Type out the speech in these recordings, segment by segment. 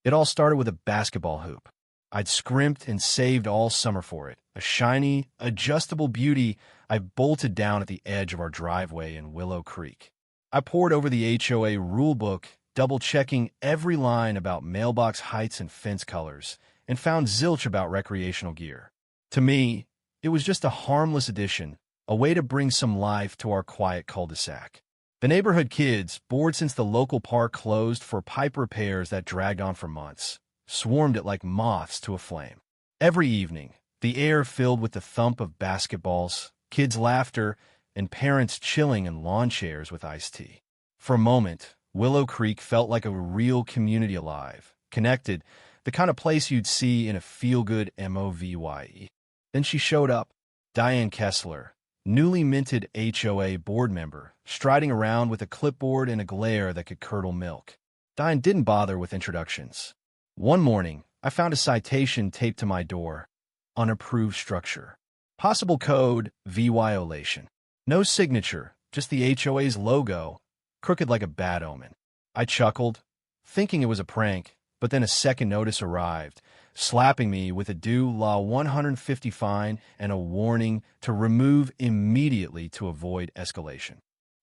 It all started with a basketball hoop. I'd scrimped and saved all summer for it. A shiny, adjustable beauty I bolted down at the edge of our driveway in Willow Creek. I pored over the HOA rulebook, double-checking every line about mailbox heights and fence colors, and found zilch about recreational gear. To me, it was just a harmless addition, a way to bring some life to our quiet cul-de-sac. The neighborhood kids, bored since the local park closed for pipe repairs that dragged on for months, swarmed it like moths to a flame. Every evening, the air filled with the thump of basketballs, kids' laughter, and parents chilling in lawn chairs with iced tea. For a moment, Willow Creek felt like a real community alive, connected, the kind of place you'd see in a feel-good movie. Then she showed up, Diane Kessler, newly minted HOA board member, striding around with a clipboard and a glare that could curdle milk. Diane didn't bother with introductions. One morning, I found a citation taped to my door. Unapproved structure. Possible code, violation. No signature, just the HOA's logo, crooked like a bad omen. I chuckled, thinking it was a prank, but then a second notice arrived, slapping me with a due Law 150 fine and a warning to remove immediately to avoid escalation.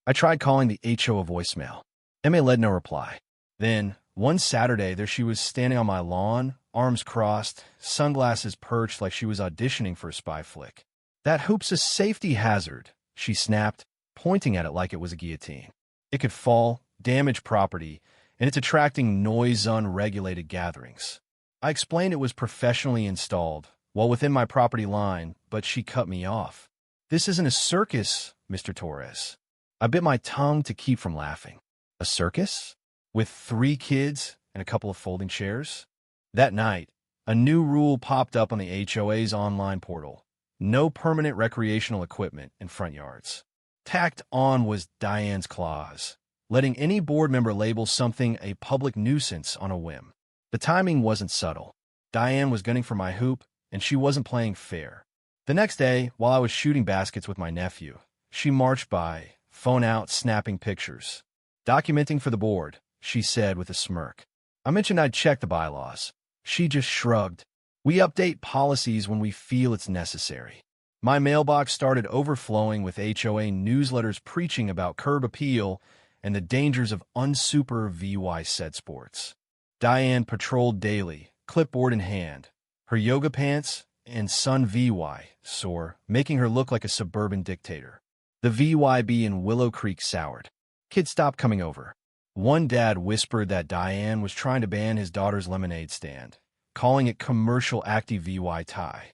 I tried calling the HOA voicemail. Emma led no reply. Then, one Saturday, there she was standing on my lawn, arms crossed, sunglasses perched like she was auditioning for a spy flick. "That hoop's a safety hazard," she snapped, pointing at it like it was a guillotine. "It could fall, damage property, and it's attracting noise-unregulated gatherings." I explained it was professionally installed, well within my property line, but she cut me off. "This isn't a circus, Mr. Torres." I bit my tongue to keep from laughing. A circus? With 3 kids and a couple of folding chairs? That night, a new rule popped up on the HOA's online portal. No permanent recreational equipment in front yards. Tacked on was Diane's clause, letting any board member label something a public nuisance on a whim. The timing wasn't subtle. Diane was gunning for my hoop, and she wasn't playing fair. The next day, while I was shooting baskets with my nephew, she marched by, phone out, snapping pictures. "Documenting for the board," she said with a smirk. I mentioned I'd check the bylaws. She just shrugged. "We update policies when we feel it's necessary." My mailbox started overflowing with HOA newsletters preaching about curb appeal and the dangers of unsuper VY said sports. Diane patrolled daily, clipboard in hand, her yoga pants and Sun VY sore, making her look like a suburban dictator. The VYB in Willow Creek soured. Kids stopped coming over. One dad whispered that Diane was trying to ban his daughter's lemonade stand, calling it commercial active VY tie.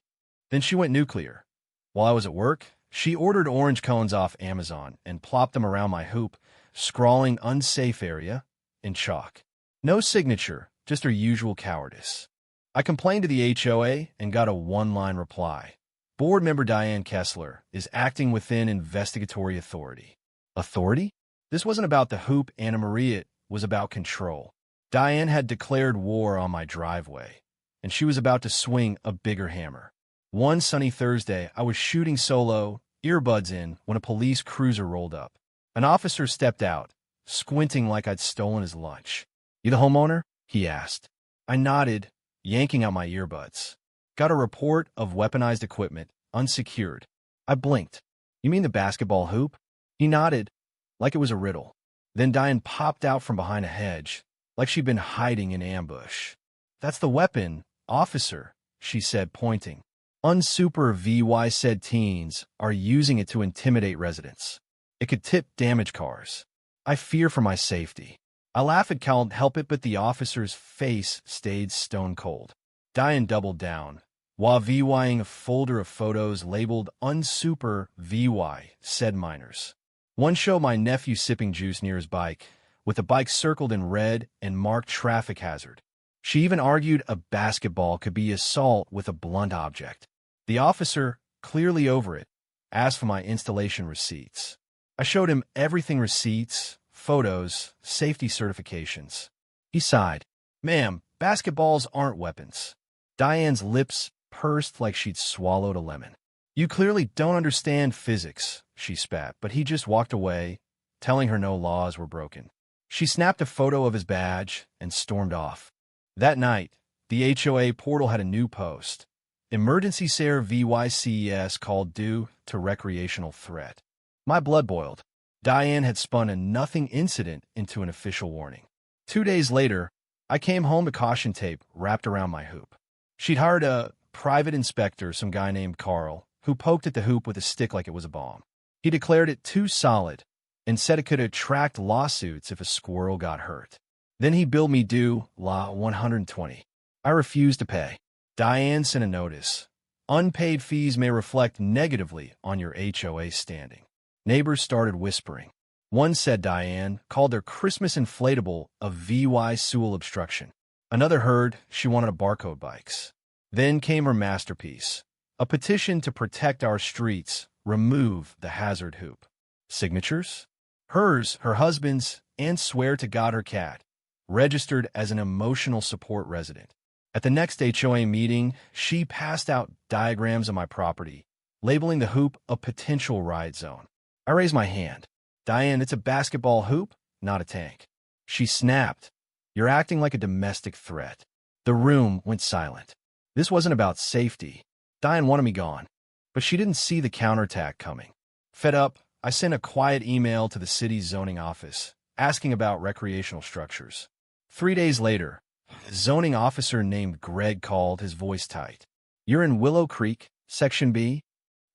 Then she went nuclear. While I was at work, she ordered orange cones off Amazon and plopped them around my hoop, scrawling "unsafe area" in chalk. No signature, just her usual cowardice. I complained to the HOA and got a one-line reply. "Board member Diane Kessler is acting within investigatory authority." Authority? This wasn't about the hoop, Anna Maria, it was about control. Diane had declared war on my driveway, and she was about to swing a bigger hammer. One sunny Thursday, I was shooting solo, earbuds in, when a police cruiser rolled up. An officer stepped out, squinting like I'd stolen his lunch. "You the homeowner?" he asked. I nodded, yanking out my earbuds. "Got a report of weaponized equipment, unsecured." I blinked. "You mean the basketball hoop?" He nodded, like it was a riddle. Then Diane popped out from behind a hedge, like she'd been hiding in ambush. "That's the weapon, officer," she said, pointing. "Unsuper VY said teens are using it to intimidate residents. It could tip damaged cars. I fear for my safety." I laughed and can't help it, but the officer's face stayed stone cold. Diane doubled down, while VYing a folder of photos labeled "Unsuper VY said minors." One showed my nephew sipping juice near his bike, with the bike circled in red and marked traffic hazard. She even argued a basketball could be assault with a blunt object. The officer, clearly over it, asked for my installation receipts. I showed him everything: receipts, photos, safety certifications. He sighed. "Ma'am, basketballs aren't weapons." Diane's lips pursed like she'd swallowed a lemon. "You clearly don't understand physics," she spat, but he just walked away, telling her no laws were broken. She snapped a photo of his badge and stormed off. That night, the HOA portal had a new post. Emergency Sare VYCES called due to recreational threat. My blood boiled. Diane had spun a nothing incident into an official warning. 2 days later, I came home to caution tape wrapped around my hoop. She'd hired a private inspector, some guy named Carl, who poked at the hoop with a stick like it was a bomb. He declared it too solid and said it could attract lawsuits if a squirrel got hurt. Then he billed me due La 120. I refused to pay. Diane sent a notice. Unpaid fees may reflect negatively on your HOA standing. Neighbors started whispering. One said Diane called their Christmas inflatable a VY Sewell obstruction. Another heard she wanted a barcode bikes. Then came her masterpiece, a petition to protect our streets, remove the hazard hoop. Signatures? Hers, her husband's, and swear to God her cat, registered as an emotional support resident. At the next HOA meeting, she passed out diagrams of my property, labeling the hoop a potential riot zone. I raised my hand. Diane, it's a basketball hoop, not a tank. She snapped. You're acting like a domestic threat. The room went silent. This wasn't about safety. Diane wanted me gone, but she didn't see the counterattack coming. Fed up, I sent a quiet email to the city's zoning office, asking about recreational structures. 3 days later, a zoning officer named Greg called, his voice tight. You're in Willow Creek, Section B?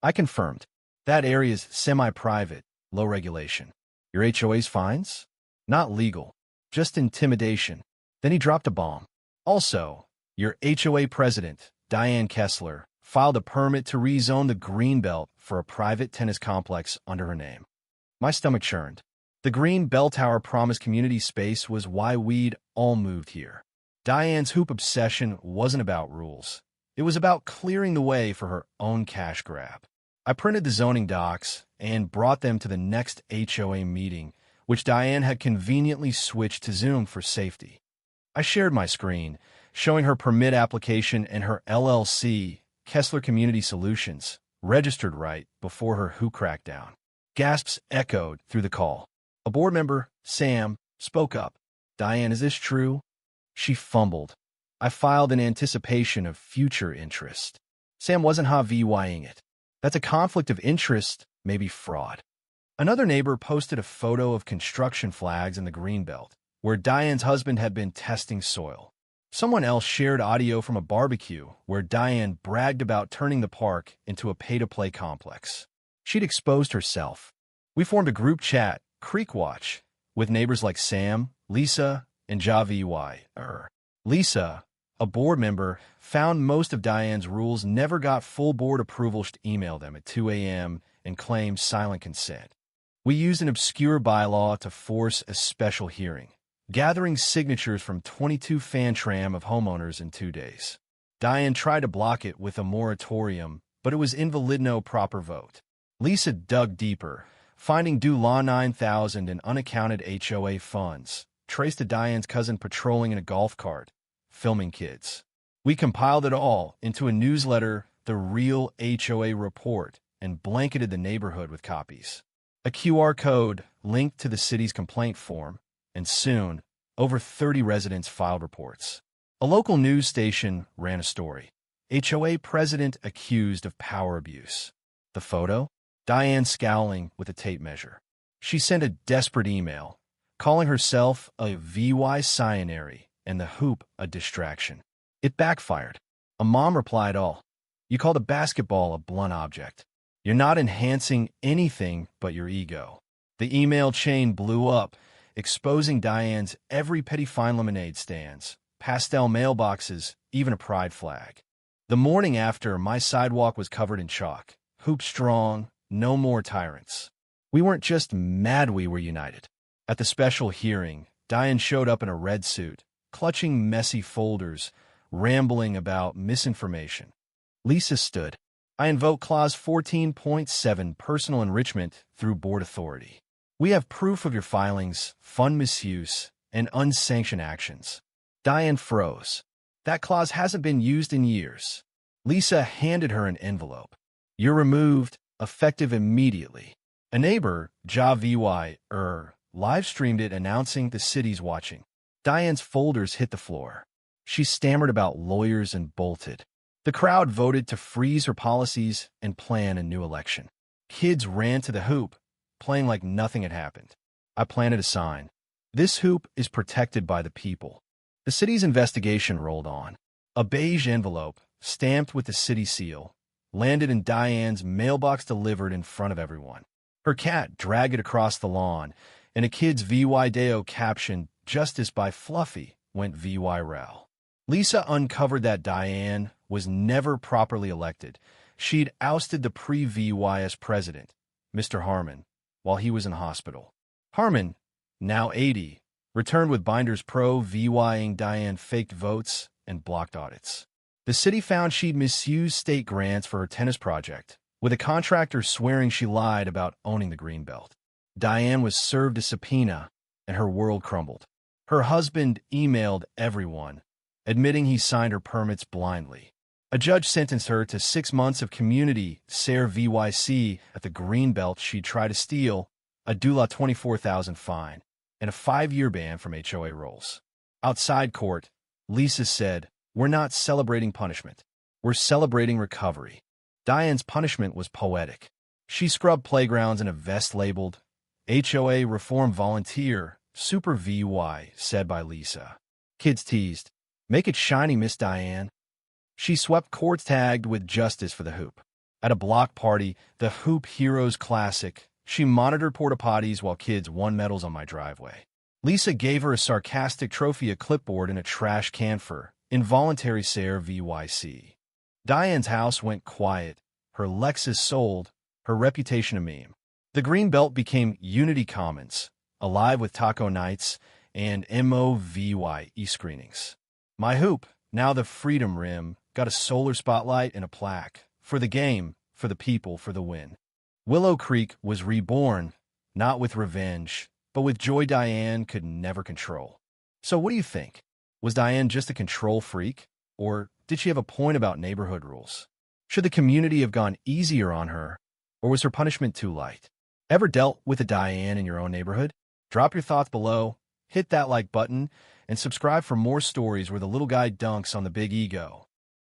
I confirmed. That area's semi-private, low regulation. Your HOA's fines? Not legal, just intimidation. Then he dropped a bomb. Also, your HOA president, Diane Kessler, filed a permit to rezone the Greenbelt for a private tennis complex under her name. My stomach churned. The green bell tower promised community space was why we'd all moved here. Diane's hoop obsession wasn't about rules. It was about clearing the way for her own cash grab. I printed the zoning docs and brought them to the next HOA meeting, which Diane had conveniently switched to Zoom for safety. I shared my screen, showing her permit application and her LLC, Kessler Community Solutions, registered right before her hoop crackdown. Gasps echoed through the call. A board member, Sam, spoke up. Diane, is this true? She fumbled. I filed in anticipation of future interest. Sam wasn't VYing it. That's a conflict of interest, maybe fraud. Another neighbor posted a photo of construction flags in the Greenbelt, where Diane's husband had been testing soil. Someone else shared audio from a barbecue where Diane bragged about turning the park into a pay-to-play complex. She'd exposed herself. We formed a group chat, Creek Watch, with neighbors like Sam, Lisa, and JaVY. Lisa, a board member, found most of Diane's rules never got full board approval. She'd email them at 2 a.m. and claim silent consent. We used an obscure bylaw to force a special hearing, gathering signatures from 22 fan tram of homeowners in 2 days. Diane tried to block it with a moratorium, but it was invalid, no proper vote. Lisa dug deeper, finding due law 9,000 in unaccounted HOA funds, traced to Diane's cousin patrolling in a golf cart, filming kids. We compiled it all into a newsletter, The Real HOA Report, and blanketed the neighborhood with copies. A QR code linked to the city's complaint form, and soon, over 30 residents filed reports. A local news station ran a story. HOA president accused of power abuse. The photo? Diane scowling with a tape measure. She sent a desperate email, calling herself a VY cyanary and the hoop a distraction. It backfired. A mom replied all. You called a basketball a blunt object. You're not enhancing anything but your ego. The email chain blew up, exposing Diane's every petty fine lemonade stands, pastel mailboxes, even a pride flag. The morning after, my sidewalk was covered in chalk. Hoop strong, no more tyrants. We weren't just mad, we were united. At the special hearing, Diane showed up in a red suit, clutching messy folders, rambling about misinformation. Lisa stood. I invoke Clause 14.7 personal enrichment through board authority. We have proof of your filings, fund misuse, and unsanctioned actions. Diane froze. That clause hasn't been used in years. Lisa handed her an envelope. You're removed, effective immediately. A neighbor, JaVY, live-streamed it announcing the city's watching. Diane's folders hit the floor. She stammered about lawyers and bolted. The crowd voted to freeze her policies and plan a new election. Kids ran to the hoop, playing like nothing had happened. I planted a sign. This hoop is protected by the people. The city's investigation rolled on. A beige envelope, stamped with the city seal, landed in Diane's mailbox, delivered in front of everyone. Her cat dragged it across the lawn, and a kid's VY Deo caption, "Justice by Fluffy," went VY Lisa uncovered that Diane was never properly elected. She'd ousted the pre-VYS president, Mr. Harmon, while he was in hospital. Harmon, now 80, returned with binders pro-VYing Diane faked votes and blocked audits. The city found she'd misused state grants for her tennis project, with a contractor swearing she lied about owning the Greenbelt. Diane was served a subpoena, and her world crumbled. Her husband emailed everyone, admitting he signed her permits blindly. A judge sentenced her to 6 months of community SARE VYC at the Greenbelt she'd tried to steal, a $24,000 fine, and a 5-year ban from HOA rolls. Outside court, Lisa said, "We're not celebrating punishment. We're celebrating recovery." Diane's punishment was poetic. She scrubbed playgrounds in a vest labeled HOA Reform Volunteer, Super VY, said by Lisa. Kids teased, "Make it shiny, Miss Diane." She swept courts tagged with justice for the hoop. At a block party, the Hoop Heroes Classic, she monitored porta potties while kids won medals on my driveway. Lisa gave her a sarcastic trophy, a clipboard, and a trash can for involuntary SARE VYC. Diane's house went quiet, her Lexus sold, her reputation a meme. The Greenbelt became Unity Commons, alive with taco nights and MOVY e-screenings. My hoop, now the Freedom Rim, got a solar spotlight and a plaque. For the game, for the people, for the win. Willow Creek was reborn, not with revenge, but with joy Diane could never control. So what do you think? Was Diane just a control freak? Or did she have a point about neighborhood rules? Should the community have gone easier on her? Or was her punishment too light? Ever dealt with a Diane in your own neighborhood? Drop your thoughts below, hit that like button, and subscribe for more stories where the little guy dunks on the big ego.